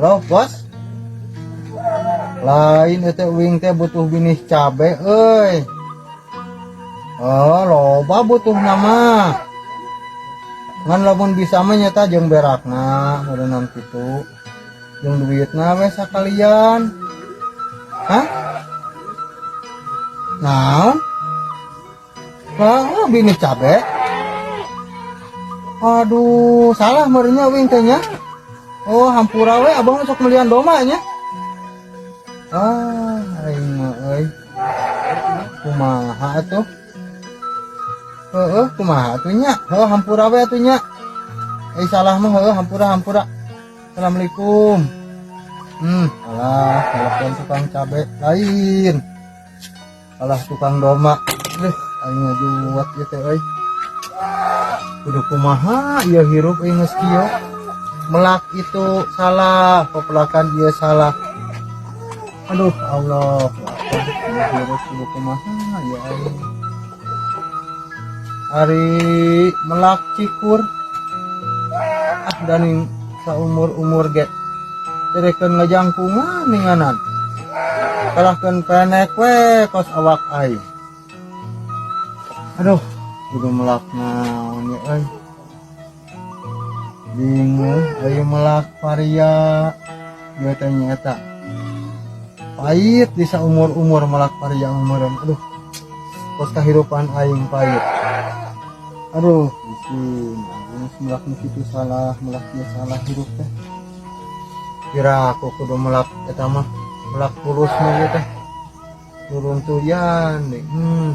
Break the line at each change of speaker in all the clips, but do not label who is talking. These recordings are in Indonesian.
Loh, bos. Lain itu wing teh butuh binih cabe euy. Oh, loba butuh nama. Ngan lamun bisa mah nyata jeung berakna meureunna kitu. Jeung duitna we sakalian. Hah? Naon? Lah, binih cabe. Aduh, salah meureunnya wing teh nya. Oh, hampura we abang sok melian doma nya. Ah, aing mah euy. Kumaha atuh? Kumaha atuh nya? Heuh, hampura we atuh nya. Salah mah heuh, hampura. Assalamualaikum. Alah, telepon tukang cabe lain. Alah tukang doma. Aing ngajuwat ieu teh euy. Kudu kumaha ieu hirup ieu geus kieu. Melak itu salah, pepelakan dia salah. Aduh Allah, harus kudu kumaha ya aing. Ari melak cikur. Dan saumur-umur ge. Derekeun ngajangkungan ninganan. Kalahkeun penek we kos awak aing. Aduh, kudu melak naon ya euy. Bingung ayo melak varia ieu teh nyata pahit di saumur-umur melak varia umureun. Aduh, kos kahirupan aing pahit. Aduh, bisin melak kitu salah, melak ieu salah hirup teh. Kira aku kudu melak eta mah melak pulus mah ieu teh ruruntuyan deui.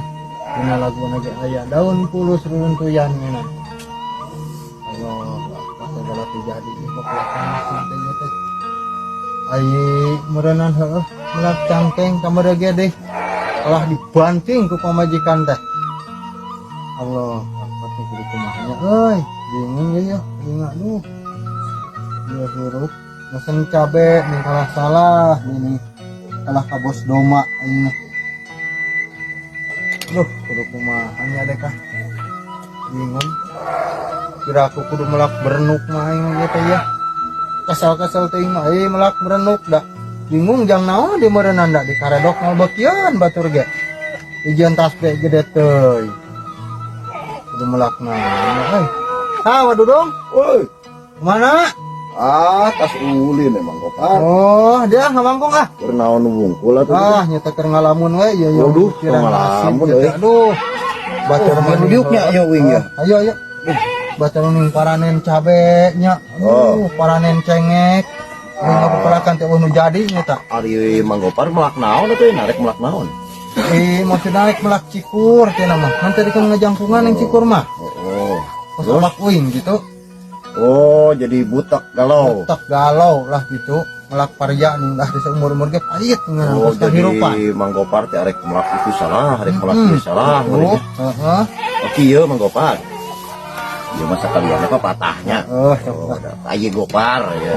Dina laguna ge aya daun pulus ruruntuyan ngena. Allah, segala terjadi di pepelakan cinta teh. Ai meureunnan heueuh melak cangkeng kamari ge deh. Telah dibanting ku pamajikan teh. Allah, apa teh kudu kumaha euy? Bingung ya, bingung aduh. Ieu hirup mesen cabe nih kalah salah ini kalah ka bos doma ayeuna. Aduh, kudu kumaha nya deh kah? Bingung. Kira aku kudu melak berenuk mah aing ge teh ya. Kasal-kasal teuing mah melak berenuk dah. Bingung jang naon di meureunna da dikaredok ngalbeukeun batur ge. Ijeun tas ge gede teuy. Kudu melak naon euy. Waduh dong.
Woi,
Mana?
tas ulin emang Gopar.
Oh, dia ngamangkung ah.
Keur naon nu wungkul atuh.
Nya teh keur ngalamun we ya ya.
Waduh, ngalamun euy.
Aduh. Batur mah
diuknya aya wing ya.
Ayo. Batur ning paranen cabe nya. Aduh, paranen cengek. Ini ngapelakan teh nu jadi nya tah.
Ari Mang Gopar melak naon atuh narek melak naon?
Maksudna naik melak cikur teh mah. Nanti dikeun ngajangkungan ning cikur mah.
Oh.
Pas awak uing gitu.
Oh, jadi butak galau.
Butak galau lah gitu. Melak varia nu dah di seumur-umur ge pahit ngan
Oh,
kos kahirupan.
jadi Mang Gopar teh arek melak itu salah, arek melak ieu salah.
Heeh.
Oke ieu Mang Gopar. Ieu mah sakalian apa patahnya.
Oh,
Aye Gopar ya.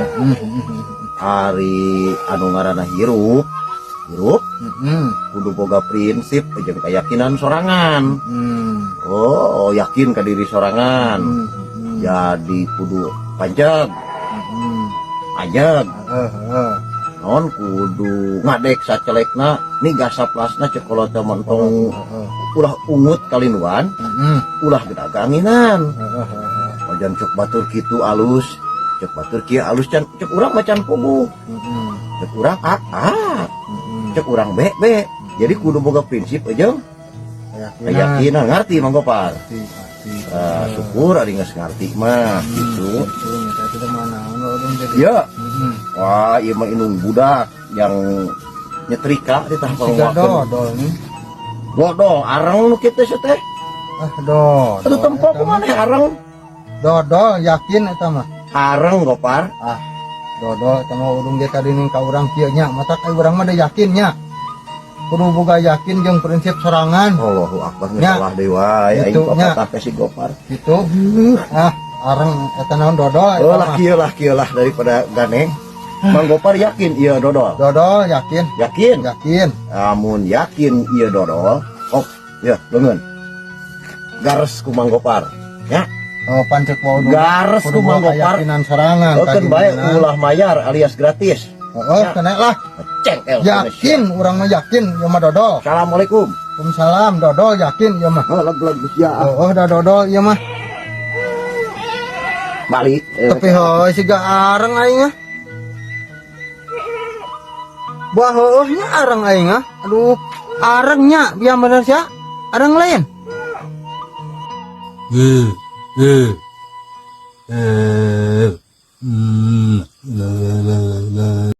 Ari anu ngaranna hirup kudu boga prinsip jeung keyakinan sorangan. Oh, yakin ka diri sorangan. Jadi kudu panceg. Ajeg. Non kudu ngadek sacelekna nih gasaplasna cek kalau teh mentong ulah ungut kalinuan, ulah gedaganginan. Wajan cek batur kitu alus, cek batur kieu alus can cek urang macan kubu. Cek urang cek urang be. Jadi kudu boga prinsip aja. Keyakinan ngarti Mang Gopar. Syukur ari geus ngarti mah gitu. Ya. Wah, ieu mah inung budak yang nyetrika di tah
pangwakeun. Dodol nih.
Dodol areng nu kitu teh.
Dodol.
Atuh tempo kumaha areng?
Dodol yakin eta mah.
Areng Gopar.
Dodol eta mah urang ge tadi ning ka urang kieu nya, mata ka urang mah da yakin nya. Kudu boga yakin jeung prinsip sorangan.
Allahu akbar salah deui wae aing patah ka si Gopar.
Gitu. Areng eta naon dodol
eta mah. Kieu lah daripada ganeng. Mang Gopar yakin ieu dodol.
Dodol yakin. Yakin.
Amun yakin ieu dodol, ya leungeun. Gares ku Mang Gopar. Ya.
Oh, pancek mau
Gares
kudu
kumaha
boga
gopar.
keyakinan sorangan.
Kan baik ulah mayar alias gratis.
Oh, kena lah.
Cengkel.
Yakin, orang mah yakin, ya mah dodol.
Assalamualaikum.
Waalaikumsalam, dodol yakin, ya mah.
Lag ya.
Oh, dah dodol, ya mah.
Balik.
Tapi heuh siga areng aing ah. Buah heuhnya areng aing ah. Aduh, arengnya biar bener sia. Areng lain.